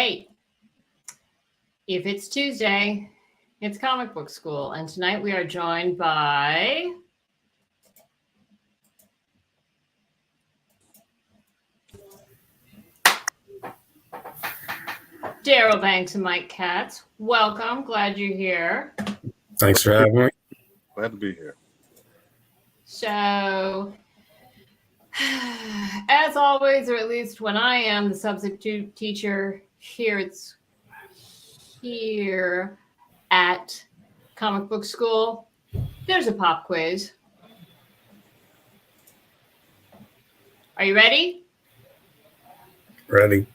Hey, if it's Tuesday, it's comic book school. And tonight we are joined by Darryl Banks and Mike Katz. Welcome. Glad you're here. Thanks for having me. Glad to be here. So, as always, or at least when I am the substitute teacher here at comic book school, there's a pop quiz. Are you ready? Ready.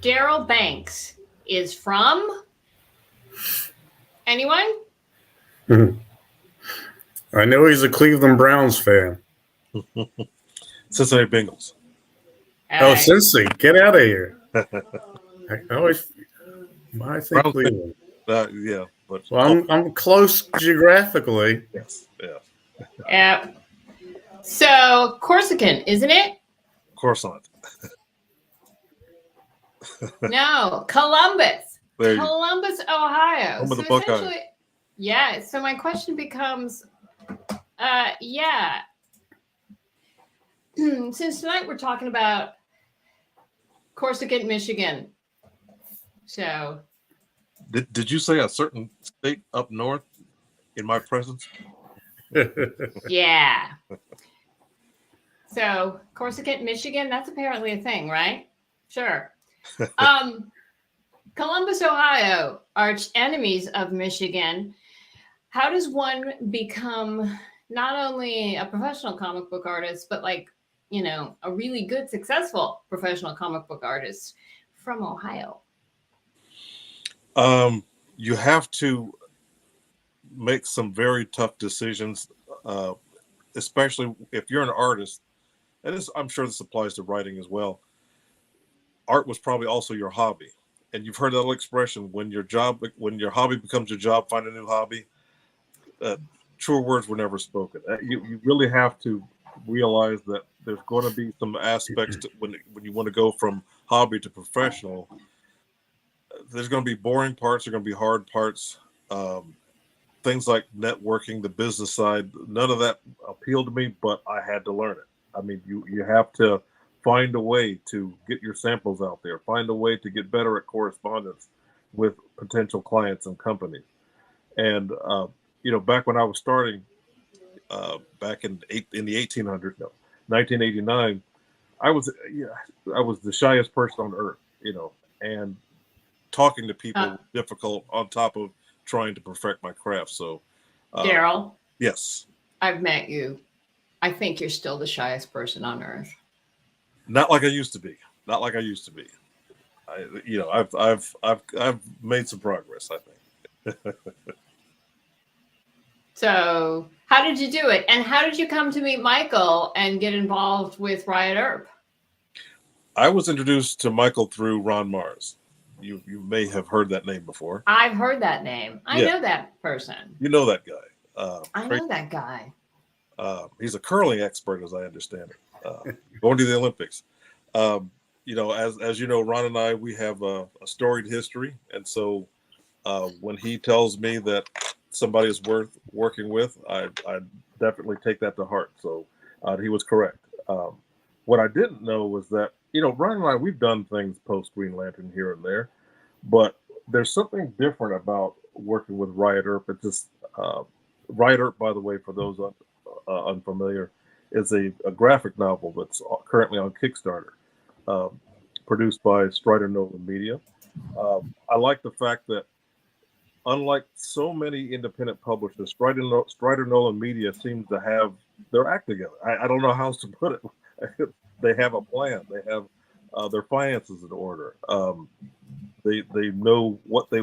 Darryl Banks is from anyone? I know he's a Cleveland Browns fan. Cincinnati Bengals. Oh, Cincy, get out of here. I always I think Browns Cleveland. Yeah, but Well, I'm close geographically. yes, yeah, Yeah. So Corsican, isn't it? of course not. No, Columbus. There you go. Columbus, Ohio. Home of So the Buckeyes. essentially, yeah. So my question becomes, since tonight we're talking about Corsican, Michigan. So Did you say a certain state up north in my presence? yeah. So Corsican, Michigan, that's apparently a thing, right? Sure. Columbus, Ohio, arch enemies of Michigan. How does one become not only a professional comic book artist, but a really good, successful professional comic book artist from Ohio? You have to make some very tough decisions, especially if you're an artist. And I'm sure this applies to writing as well. Art was probably also your hobby. And you've heard that expression, when your hobby becomes your job, find a new hobby. Truer words were never spoken. You really have to realize that there's going to be some aspects when you want to go from hobby to professional. There's going to be boring parts. There's going to be hard parts. Things like networking, the business side, none of that appealed to me, but I had to learn it. I mean, you have to find a way to get your samples out there, find a way to get better at correspondence with potential clients and companies. And, back when I was starting, back in the 1989, I was the shyest person on earth, and talking to people was difficult on top of trying to perfect my craft. So, Darryl, yes, I've met you. I think you're still the shyest person on earth. Not like I used to be. I've made some progress, I think. So how did you do it? And how did you come to meet Michael and get involved with Riot Earp? I was introduced to Michael through Ron Mars. You may have heard that name before. I've heard that name. I know that person. You know that guy. I know that guy. He's a curling expert, as I understand it. Going to the Olympics. As you know, Ron and I, we have a storied history. And so when he tells me that somebody is worth working with, I definitely take that to heart. So he was correct. What I didn't know was that, Ron and I, we've done things post Green Lantern here and there, but there's something different about working with Riot Earp. It's just, Riot Earp, by the way, for those unfamiliar, is a graphic novel that's currently on Kickstarter, produced by Strider Nolan Media. I like the fact that, unlike so many independent publishers, Strider Nolan Media seems to have their act together. I don't know how else to put it. They have a plan. They have their finances in order. They know what they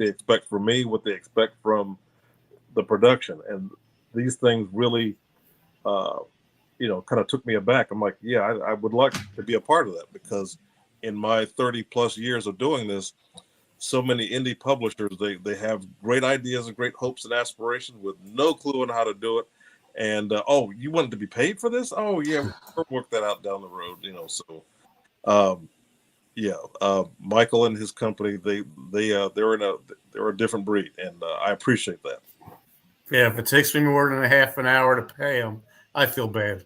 expect from me, what they expect from the production, and these things really, kind of took me aback. I'm like, yeah, I would like to be a part of that, because in my 30 plus years of doing this, so many indie publishers, they have great ideas and great hopes and aspirations with no clue on how to do it. And oh, you wanted to be paid for this? Oh yeah, we'll work that out down the road. So yeah, Michael and his company, they're a different breed, and I appreciate that. Yeah, if it takes me more than a half an hour to pay them, I feel bad.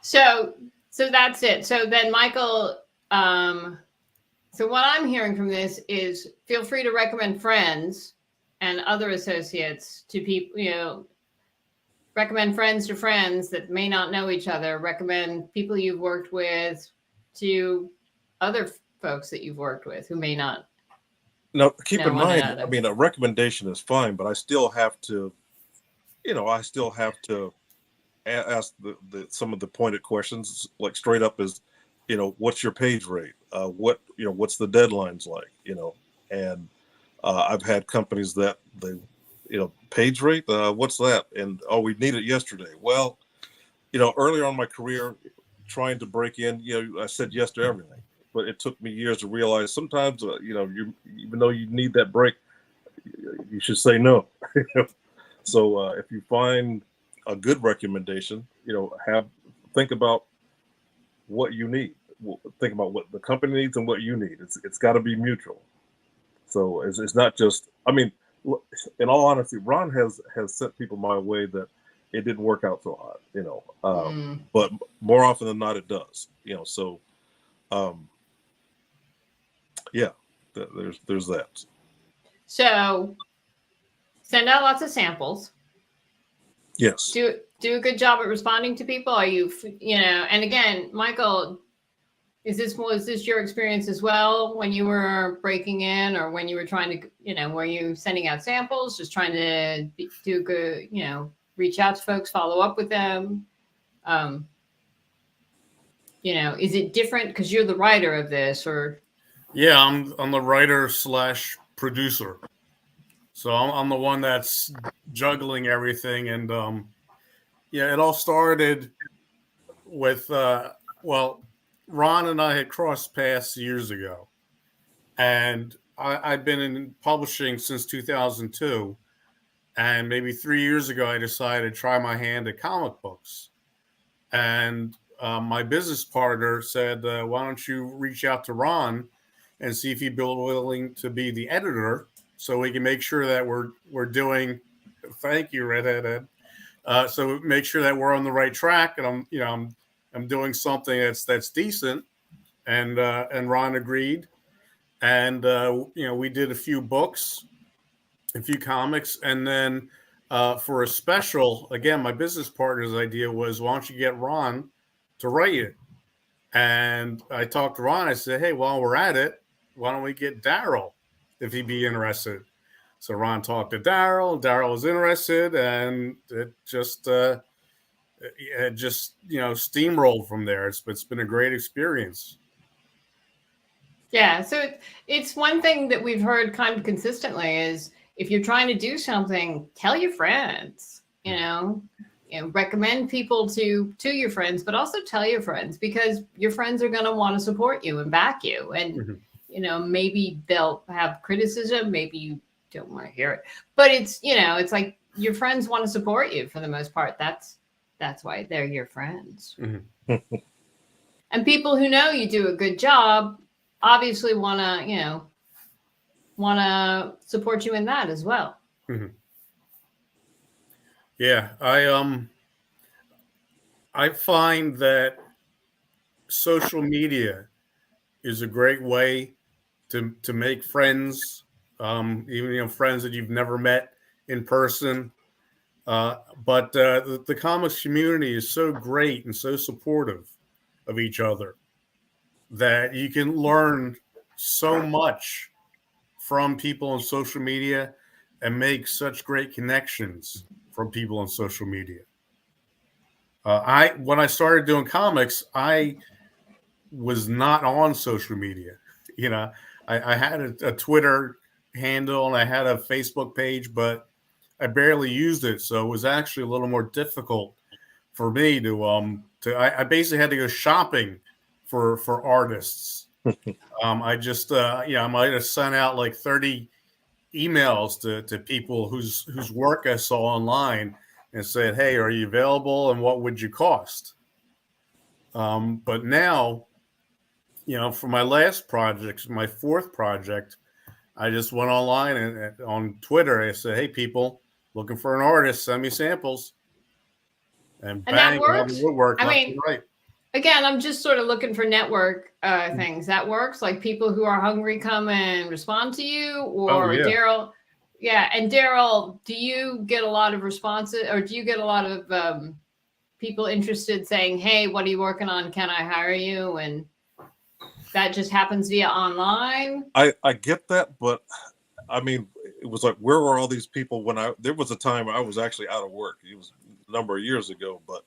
So that's it. So then, Michael, so what I'm hearing from this is feel free to recommend friends and other associates to people, recommend friends to friends that may not know each other, recommend people you've worked with to other folks that you've worked with who may not. Now, keep in mind, I mean, a recommendation is fine, but I still have to, ask some of the pointed questions, like straight up is, what's your page rate? What's the deadlines like? And I've had companies that they, page rate, what's that? And oh, we need it yesterday. Well, earlier on in my career, trying to break in, I said yes to everything, but it took me years to realize sometimes, you even though you need that break, you should say no. So if you find a good recommendation, think about what you need. Think about what the company needs and what you need. It's got to be mutual. So it's not just. I mean, in all honesty, Ron has sent people my way that it didn't work out so hot. But more often than not, it does. So yeah, there's that. So send out lots of samples. Yes. Do a good job at responding to people. Are you, and again, Michael, was this your experience as well when you were breaking in, or when you were trying to, were you sending out samples, just trying to do good, reach out to folks, follow up with them? Is it different because you're the writer of this, or? Yeah, I'm the writer / producer. So I'm the one that's juggling everything. And it all started with, Ron and I had crossed paths years ago. And I've been in publishing since 2002. And maybe 3 years ago, I decided to try my hand at comic books. And my business partner said, why don't you reach out to Ron and see if he'd be willing to be the editor, so we can make sure that we're doing. Thank you, Redhead Ed. So make sure that we're on the right track, and I'm doing something that's decent. And Ron agreed, and we did a few books, a few comics, and then for a special, again, my business partner's idea was, why don't you get Ron to write it? And I talked to Ron. I said, hey, while we're at it, why don't we get Darryl if he'd be interested? So Ron talked to Darryl. Darryl was interested, and it just steamrolled from there. It's been a great experience. Yeah, so it's one thing that we've heard kind of consistently is, if you're trying to do something, tell your friends. Recommend people to your friends, but also tell your friends, because your friends are going to want to support you and back you. And maybe they'll have criticism, maybe you don't want to hear it, but it's like your friends want to support you for the most part. That's why they're your friends. Mm-hmm. And people who know you do a good job obviously want to support you in that as well. Mm-hmm. Yeah, I find that social media is a great way to make friends, even friends that you've never met in person. But the comics community is so great and so supportive of each other that you can learn so much from people on social media and make such great connections from people on social media. When I started doing comics, I was not on social media. I had a Twitter handle and I had a Facebook page, but I barely used it. So it was actually a little more difficult for me I basically had to go shopping for artists. I just, I might have sent out like 30 emails to people whose work I saw online and said, "Hey, are you available? And what would you cost?" But now, for my last project, my fourth project, I just went online and on Twitter. I said, "Hey, people, looking for an artist, send me samples." And that bang, out of works. woodwork, I left mean, and right. again, I'm just sort of looking for network things. That works. Like people who are hungry come and respond to you, Oh or yeah. Darryl. Yeah, and Darryl, do you get a lot of responses, or do you get a lot of people interested saying, "Hey, what are you working on? Can I hire you?" And that just happens via online. I get that, but I mean, it was like, where were all these people when there was a time I was actually out of work. It was a number of years ago, but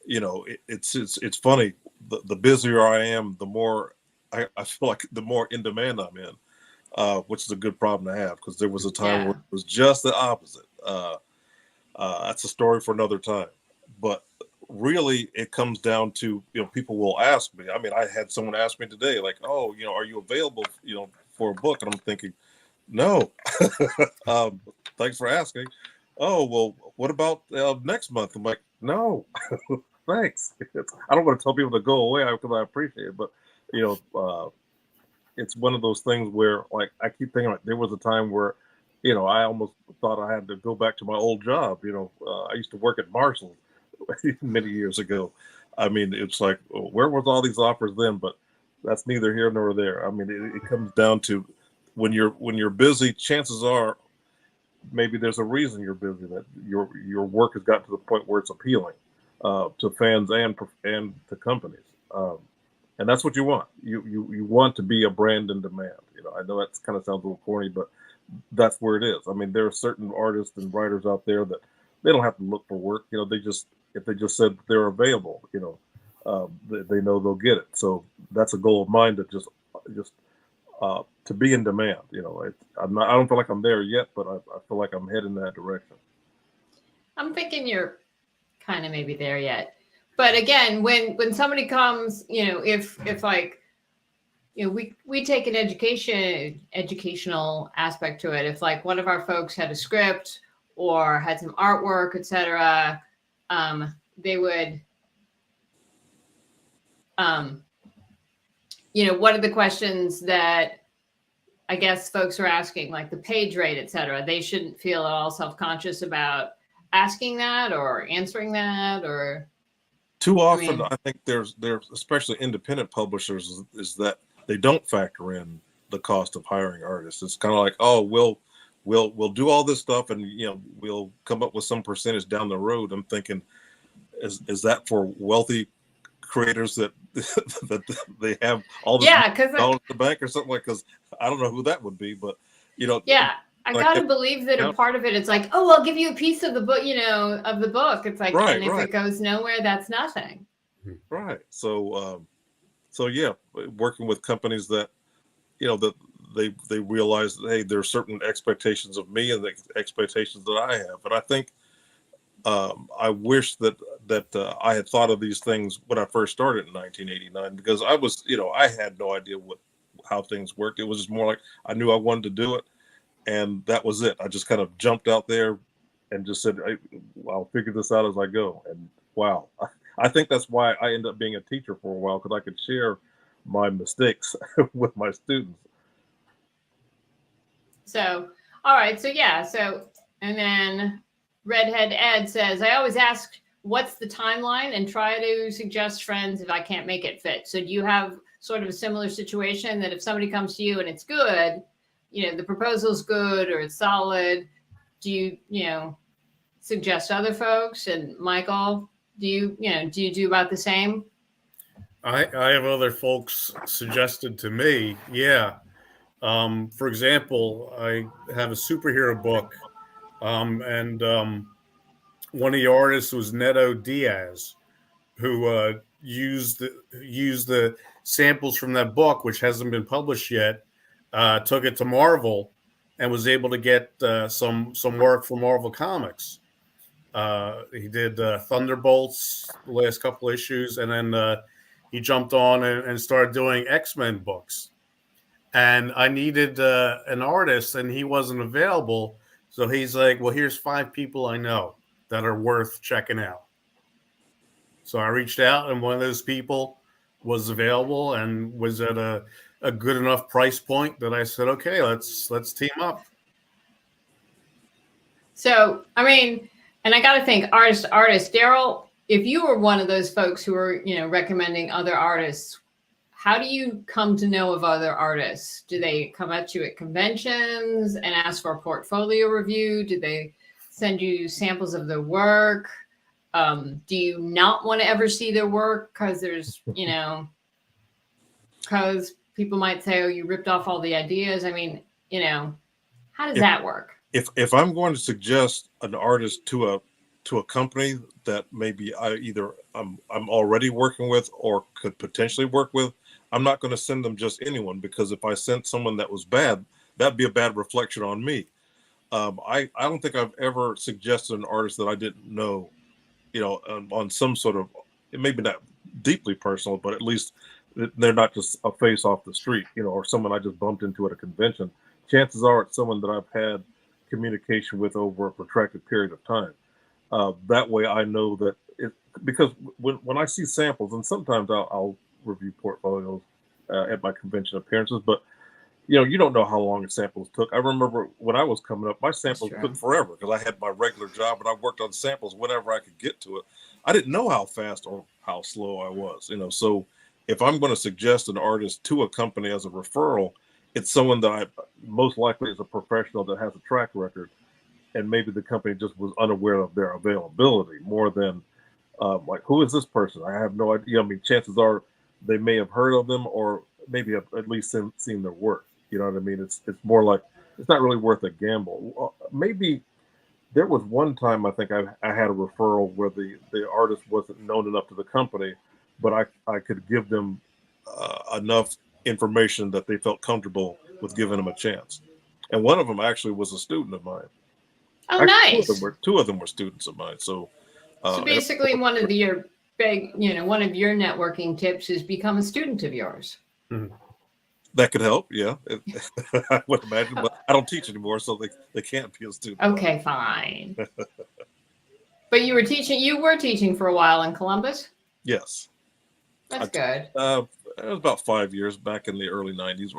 it's funny. The busier I am, the more I feel like the more in demand I'm in, which is a good problem to have, because there was a time where it was just the opposite. That's a story for another time. But really, it comes down to, people will ask me. I mean, I had someone ask me today, like, "Oh, are you available, for a book?" And I'm thinking, no. Thanks for asking. Oh, well, what about next month? I'm like, no, thanks. I don't want to tell people to go away because I appreciate it, but it's one of those things where, like, I keep thinking, like, there was a time where, I almost thought I had to go back to my old job. I used to work at Marshall's many years ago. I mean, it's like, where was all these offers then? But that's neither here nor there. I mean, it comes down to, when you're busy, chances are maybe there's a reason you're busy, that your work has gotten to the point where it's appealing to fans and to companies, and that's what you want. You want to be a brand in demand. I know that kind of sounds a little corny, but that's where it is. I mean, there are certain artists and writers out there that they don't have to look for work. If they just said they're available, they know they'll get it. So that's a goal of mine, to just to be in demand. I don't feel like I'm there yet, but I feel like I'm heading in that direction. I'm thinking you're kind of maybe there yet. But again, when somebody comes, if like, we take an educational aspect to it. If like one of our folks had a script or had some artwork, etc., they would, what are the questions that I guess folks are asking, like the page rate, etc. They shouldn't feel at all self-conscious about asking that or answering that, or too often. I think there's especially independent publishers, is that they don't factor in the cost of hiring artists. It's kind of like, oh, we'll do all this stuff, and we'll come up with some percentage down the road. I'm thinking, is that for wealthy creators that that they have all this dollars in the bank or something? Like, because I don't know who that would be, but I gotta believe that a part of it is like, oh, I'll give you a piece of the book, of the book. It's like, and if it goes nowhere, that's nothing. Right. So yeah, working with companies that, that they realize that, hey, there are certain expectations of me and the expectations that I have. And I think I wish that I had thought of these things when I first started in 1989, because I was, I had no idea how things worked. It was just more like, I knew I wanted to do it, and that was it. I just kind of jumped out there and just said, I'll figure this out as I go. And wow, I think that's why I ended up being a teacher for a while, because I could share my mistakes with my students. So, all right. So yeah. And then Redhead Ed says, I always ask, what's the timeline, and try to suggest friends if I can't make it fit. So do you have sort of a similar situation, that if somebody comes to you and it's good, the proposal's good or it's solid, do you, suggest other folks? And Michael, do you do about the same? I have other folks suggested to me. Yeah. For example, I have a superhero book, and one of the artists was Neto Diaz, who used the samples from that book, which hasn't been published yet, took it to Marvel, and was able to get some work for Marvel Comics. He did Thunderbolts the last couple issues, and then he jumped on and started doing X-Men books. and I needed an artist, and he wasn't available. So he's like, "Well, here's 5 people I know that are worth checking out." So I reached out, and one of those people was available and was at a good enough price point that I said, "Okay, let's team up." So, I mean, and I got to think, artist, Darryl, if you were one of those folks who are, recommending other artists, how do you come to know of other artists? Do they come at you at conventions and ask for a portfolio review? Do they send you samples of their work? Do you not want to ever see their work because there's, because people might say, oh, you ripped off all the ideas? I mean, how does that work? If I'm going to suggest an artist to a company that maybe I'm already working with or could potentially work with, I'm not going to send them just anyone, because if I sent someone that was bad, that'd be a bad reflection on me. I don't think I've ever suggested an artist that I didn't know, on some sort of, it may be not deeply personal, but at least they're not just a face off the street, or someone I just bumped into at a convention. Chances are it's someone that I've had communication with over a protracted period of time. That way I know that because when I see samples, and sometimes I'll review portfolios at my convention appearances, but you don't know how long the samples took. I remember when I was coming up, my samples took forever because I had my regular job and I worked on samples whenever I could get to it. I didn't know how fast or how slow I was, so if I'm going to suggest an artist to a company as a referral, it's someone that I most likely is a professional that has a track record, and maybe the company just was unaware of their availability more than like, who is this person? I have no idea. I mean, chances are they may have heard of them or maybe have at least seen their work. You know what I mean? It's more like, it's not really worth a gamble. Maybe there was one time I think I had a referral where the artist wasn't known enough to the company, but I could give them enough information that they felt comfortable with giving them a chance. And one of them actually was a student of mine. Oh, actually, nice. Two of them were students of mine. So basically one of your big, one of your networking tips is become a student of yours. Mm-hmm. That could help. Yeah. I would imagine, but I don't teach anymore, so they can't be a student. Okay, fine. But you were teaching for a while in Columbus? Yes. That's good. It was about 5 years back in the early 90s.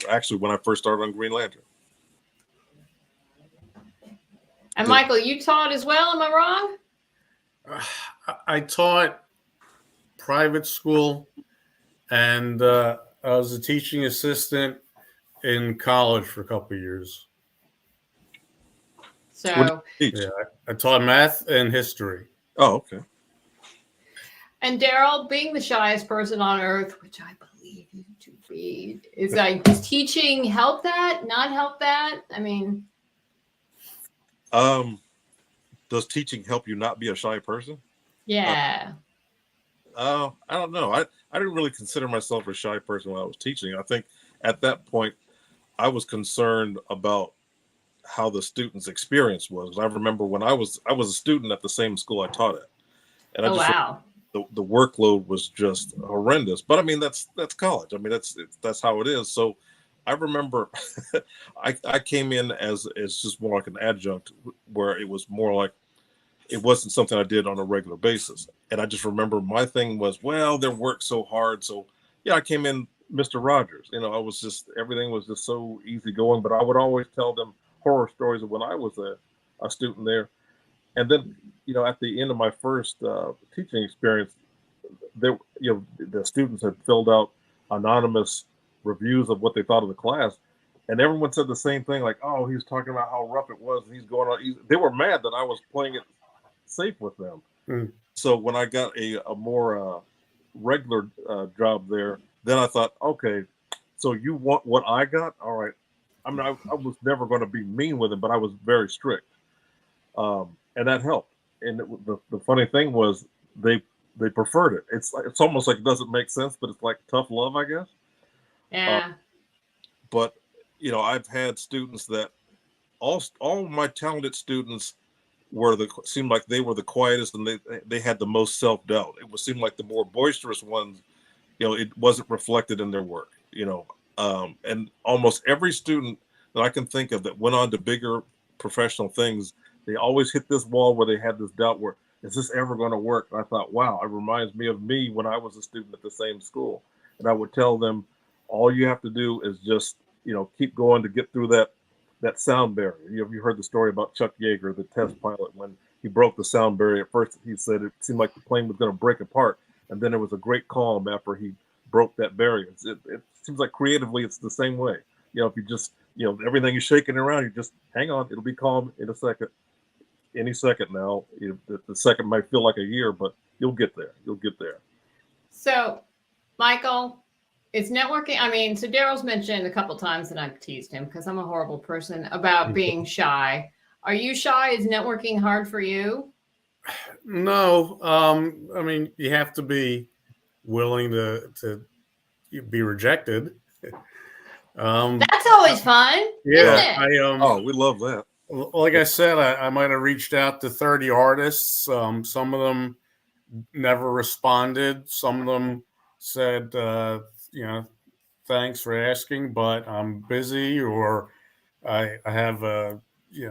Actually, when I first started on Green Lantern. And Michael, you taught as well, am I wrong? I taught private school, and I was a teaching assistant in college for a couple of years. So yeah, I taught math and history. Oh, okay. And Darryl, being the shyest person on earth, which I believe you to be, is like, does teaching help that? Not help that? I mean, does teaching help you not be a shy person? Yeah. I don't know. I didn't really consider myself a shy person when I was teaching. I think at that point I was concerned about how the students' experience was. I remember when I was a student at the same school I taught at, and wow. The workload was just horrendous. But I mean, that's college. I mean, that's how it is. So I remember I came in as just more like an adjunct, where it was more like, it wasn't something I did on a regular basis. And I just remember my thing was, well, they worked so hard. So yeah, I came in Mr. Rogers. I was just, everything was just so easy going. But I would always tell them horror stories of when I was a student there. And then, at the end of my first teaching experience, the students had filled out anonymous reviews of what they thought of the class. And everyone said the same thing, like, oh, he's talking about how rough it was. And he's going on. They were mad that I was playing it safe with them. Mm. So when I got a more regular job there, then I thought, okay, so you want what I got? All right. I mean, I was never going to be mean with him, but I was very strict. And that helped. And the funny thing was they preferred it. It's almost like it doesn't make sense, but it's like tough love, I guess. Yeah. But I've had students that all of my talented students seemed like they were the quietest, and they had the most self-doubt. It would seem like the more boisterous ones, it wasn't reflected in their work. And almost every student that I can think of that went on to bigger professional things, they always hit this wall where they had this doubt where, is this ever going to work? And I thought, wow, it reminds me of me when I was a student at the same school. And I would tell them, all you have to do is just, keep going to get through that sound barrier. You heard the story about Chuck Yeager, the test pilot, when he broke the sound barrier. At first, he said it seemed like the plane was going to break apart. And then there was a great calm after he broke that barrier. It seems like creatively, it's the same way. If you just, everything is shaking around, you just hang on. It'll be calm in a second. Any second now. The second might feel like a year, but you'll get there. You'll get there. So, Michael, it's networking. I mean, so Darryl's mentioned a couple times, and I've teased him because I'm a horrible person about being shy. Are you shy? Is networking hard for you? No. I mean, you have to be willing to be rejected. That's always fun. Yeah. Isn't it? We love that. Like I said, I might have reached out to 30 artists. Some of them never responded. Some of them said, thanks for asking, but I'm busy, or I have a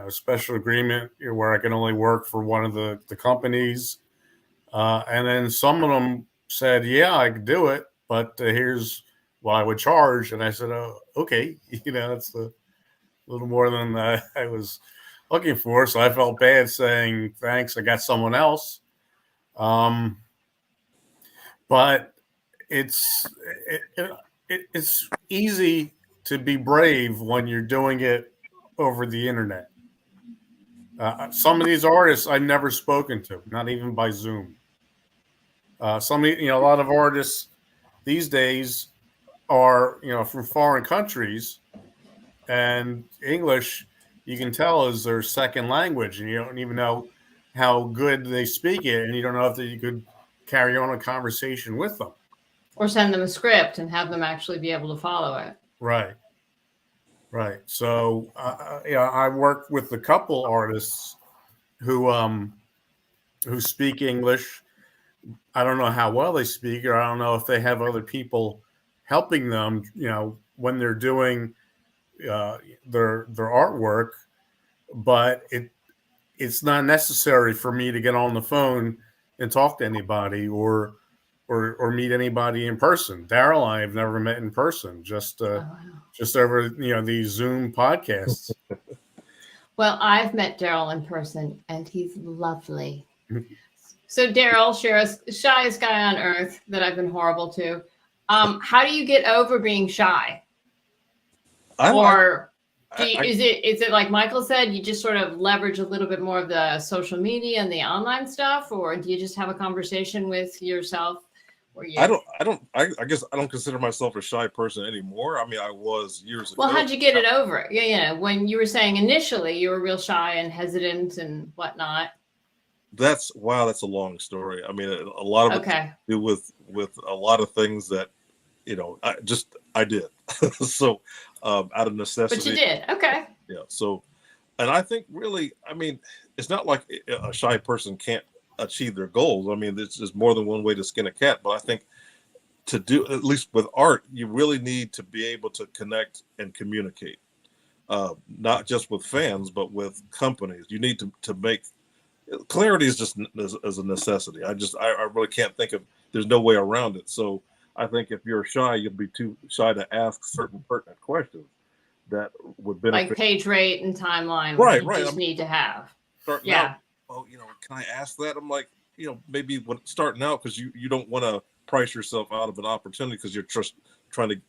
special agreement where I can only work for one of the companies. And then some of them said, yeah, I could do it, but here's what I would charge. And I said, oh, okay. It's a little more than I was looking for. So I felt bad saying, thanks, I got someone else. But it's easy to be brave when you're doing it over the internet. Some of these artists I've never spoken to, not even by Zoom. A lot of artists these days are, from foreign countries, and English, you can tell, is their second language, and you don't even know how good they speak it, and you don't know if you could carry on a conversation with them. Or send them a script and have them actually be able to follow it. Right. So, I work with a couple artists who speak English. I don't know how well they speak, or I don't know if they have other people helping them, when they're doing their artwork. But it's not necessary for me to get on the phone and talk to anybody or meet anybody in person. Darryl, I've never met in person, just over these Zoom podcasts. Well, I've met Darryl in person, and he's lovely. So Darryl, shyest guy on earth that I've been horrible to. How do you get over being shy? Is it like Michael said, you just sort of leverage a little bit more of the social media and the online stuff, or do you just have a conversation with yourself? I guess I don't consider myself a shy person anymore. I mean, I was years ago. Well, how'd you get it over? Yeah. When you were saying initially you were real shy and hesitant and whatnot. That's a long story. I mean, a lot of it to do with a lot of things that, I did. So out of necessity. But you did. Okay. Yeah. So, and I think really, I mean, it's not like a shy person can't achieve there's more than one way to skin a cat. But I think to do, at least with art, you really need to be able to connect and communicate, not just with fans, but with companies. You need to make clarity is just as a necessity. I really can't think of, there's no way around it. So I think if you're shy, you'll be too shy to ask certain pertinent questions that would benefit. Like page rate and timeline. Right. You just need to have. Starting out, can I ask that? I'm like, maybe when starting out, because you don't want to price yourself out of an opportunity because you're just trying to,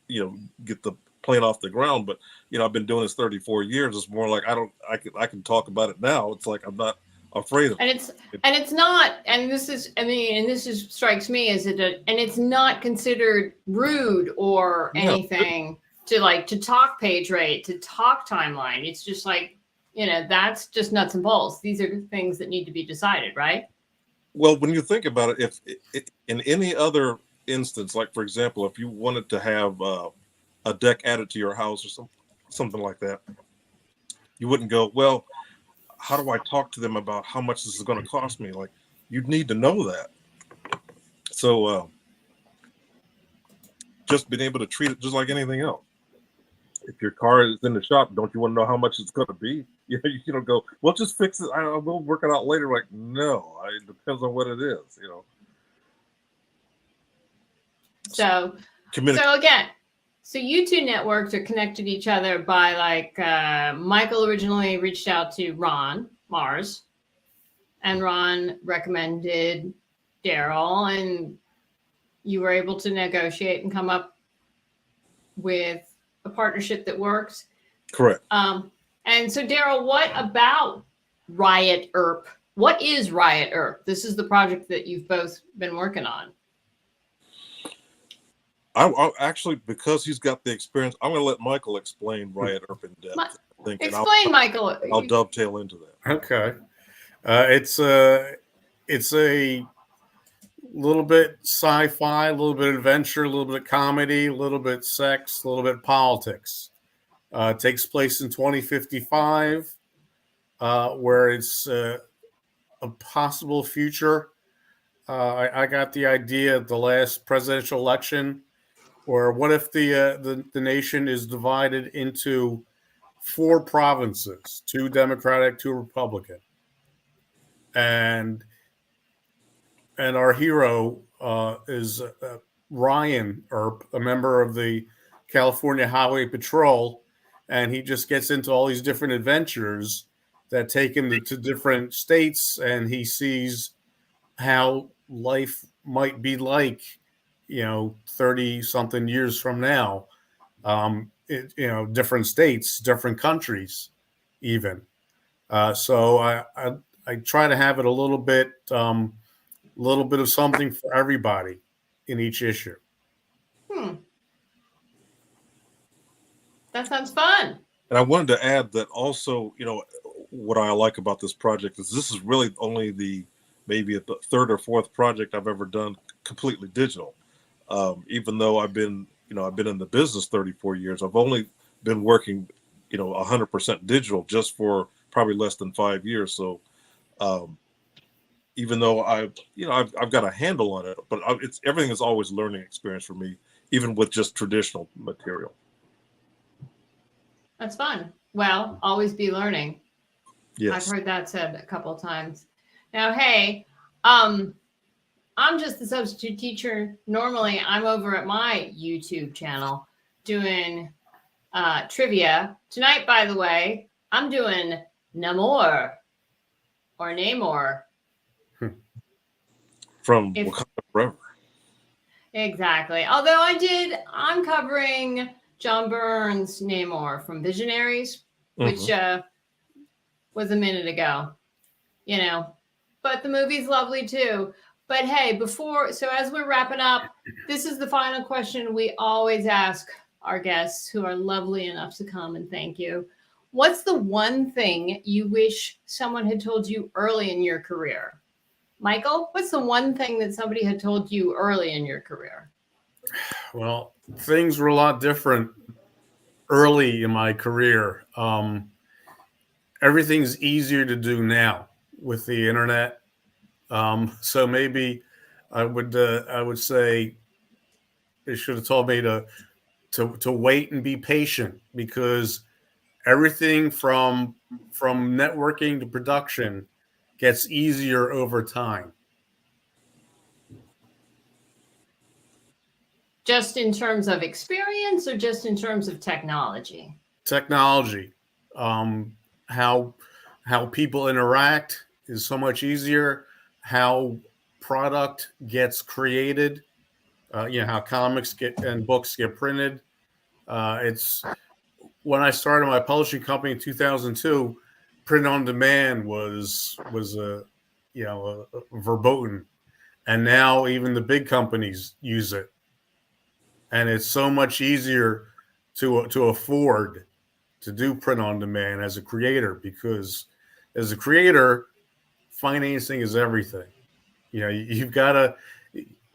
get the plane off the ground. But, I've been doing this 34 years. It's more like, I can talk about it now. It's like, I'm not afraid of it. And it's not, and this is strikes me as and it's not considered rude or anything to talk page rate, to talk timeline. It's just like, that's just nuts and bolts. These are things that need to be decided, right? Well, when you think about it, if in any other instance, like for example, if you wanted to have a deck added to your house or something like that, you wouldn't go, well, how do I talk to them about how much this is going to cost me? Like, you'd need to know that. So just being able to treat it just like anything else. if your car is in the shop, don't you want to know how much it's going to be? You don't go, well, just fix it. We'll work it out later. Like, no, it depends on what it is. So again, so you two networks are connected to each other by like Michael originally reached out to Ron Mars, and Ron recommended Darryl, and you were able to negotiate and come up with a partnership that works. Correct. And so, Darryl, what about Riot Earp? What is Riot Earp? This is the project that you've both been working on. I'll actually, because he's got the experience, I'm going to let Michael explain Riot Earp in depth. Explain, Michael. I'll dovetail into that. Okay. It's a little bit sci-fi, a little bit adventure, a little bit comedy, a little bit sex, a little bit politics. It takes place in 2055, where it's a possible future. I got the idea at the last presidential election, or what if the nation is divided into 4 provinces, 2 Democratic, 2 Republican, and our hero is Ryan Earp, a member of the California Highway Patrol, and he just gets into all these different adventures that take him to different states, and he sees how life might be like, 30 something years from now, different states, different countries, even. So I try to have it a little bit of something for everybody in each issue. That sounds fun. And I wanted to add that also, what I like about this project is this is really only maybe the 3rd or 4th project I've ever done completely digital. Even though I've been in the business 34 years, I've only been working, 100% digital just for probably less than 5 years. So, even though I've got a handle on it, but everything is always a learning experience for me, even with just traditional material. That's fun. Well, always be learning. Yes. I've heard that said a couple of times. Now, hey, I'm just the substitute teacher. Normally, I'm over at my YouTube channel doing trivia. Tonight, by the way, I'm doing Namor or Namor. From Wakanda Forever. Exactly. Although I'm covering John Byrne's Namor from Visionaries, which was a minute ago, but the movie's lovely too. But hey, so as we're wrapping up, this is the final question we always ask our guests who are lovely enough to come, and thank you. What's the one thing you wish someone had told you early in your career? Michael, what's the one thing that somebody had told you early in your career? Well, things were a lot different early in my career. Everything's easier to do now with the internet. So maybe I would say they should have told me to wait and be patient, because everything from networking to production gets easier over time. Just in terms of experience, or just in terms of technology? Technology, how people interact is so much easier. How product gets created, how comics and books get printed. It's when I started my publishing company in 2002. Print on demand was a verboten, and now even the big companies use it, and it's so much easier to afford to do print on demand as a creator, because as a creator, financing is everything. You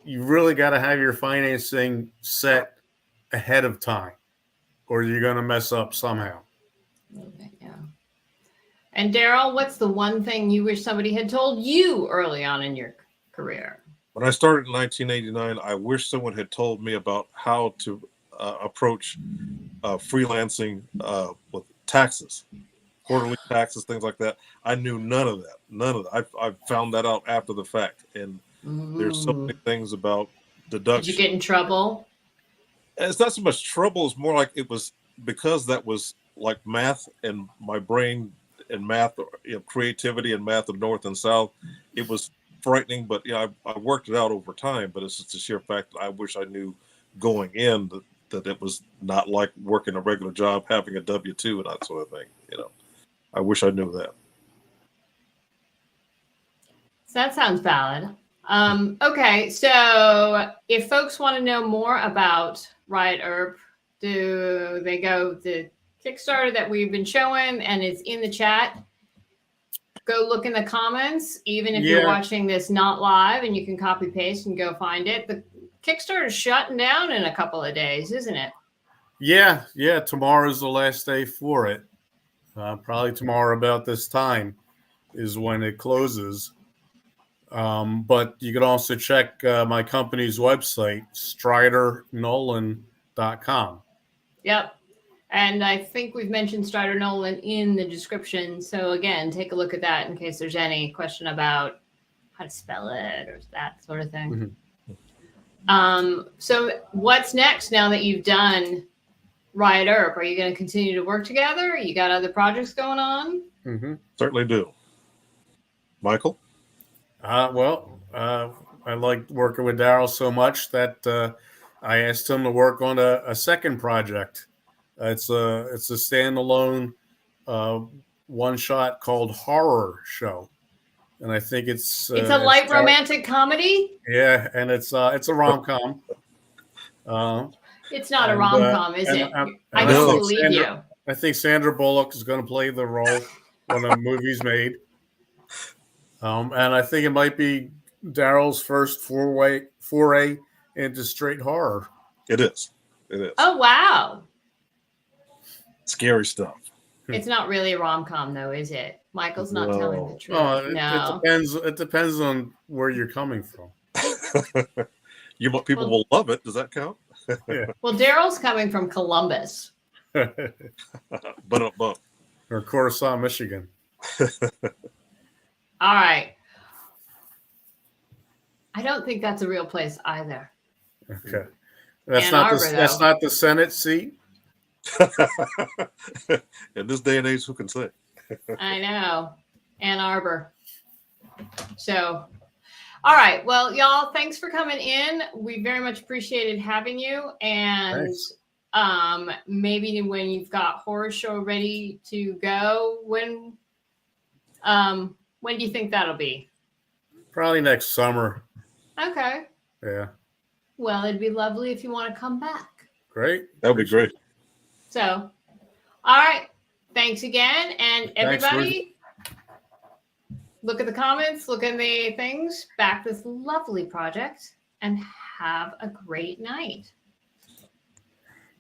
really got to have your financing set ahead of time, or you're going to mess up somehow. Okay, yeah. And Darryl, what's the one thing you wish somebody had told you early on in your career? When I started in 1989, I wish someone had told me about how to approach freelancing with taxes, quarterly taxes, things like that. I knew none of that. None of that. I found that out after the fact. And there's so many things about deduction. Did you get in trouble? It's not so much trouble. It's more like it was because that was like math, and my brain and math, creativity and math of North and South. It was frightening, but I worked it out over time. But it's just a sheer fact that I wish I knew going in that it was not like working a regular job, having a W-2 and that sort of thing. I wish I knew that. So that sounds valid. Okay, so if folks want to know more about Riot Earp, do they go to Kickstarter that we've been showing and it's in the chat? Go look in the comments, even if you're watching this not live, and you can copy paste and go find it. The Kickstarter's shutting down in a couple of days, isn't it? Yeah. Tomorrow's the last day for it. Probably tomorrow about this time is when it closes. But you can also check my company's website, StriderNolan.com. Yep. And I think we've mentioned Strider Nolan in the description. So again, take a look at that in case there's any question about how to spell it or that sort of thing. Mm-hmm. So what's next now that you've done Riot Earp? Are you going to continue to work together? You got other projects going on? Mm-hmm. Certainly do. Michael? I like working with Darryl so much that I asked him to work on a second project. It's a standalone one shot called Horror Show, and I think it's a light romantic comedy. Yeah, and it's a rom-com. It's not a rom-com, is it? I don't believe you. I think Sandra Bullock is going to play the role when the movie's made. And I think it might be Darryl's first foray into straight horror. It is. Oh, wow. Scary stuff. It's not really a rom-com, though, is it? Michael's not telling the truth. No. It depends on where you're coming from. People will love it. Does that count? Yeah. Well, Darryl's coming from Columbus. But or Coruscant, Michigan. All right. I don't think that's a real place either. Okay. That's not the Senate seat. In this day and age, who can say? I know. Ann Arbor. So, all right. Well, y'all, thanks for coming in. We very much appreciated having you. And maybe when you've got Horror Show ready to go, when do you think that'll be? Probably next summer. Okay. Yeah. Well, it'd be lovely if you want to come back. Great. That would be great. So, all right. Thanks again. And everybody, look at the comments, look at the things, back this lovely project, and have a great night.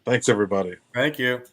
Thanks, everybody. Thank you.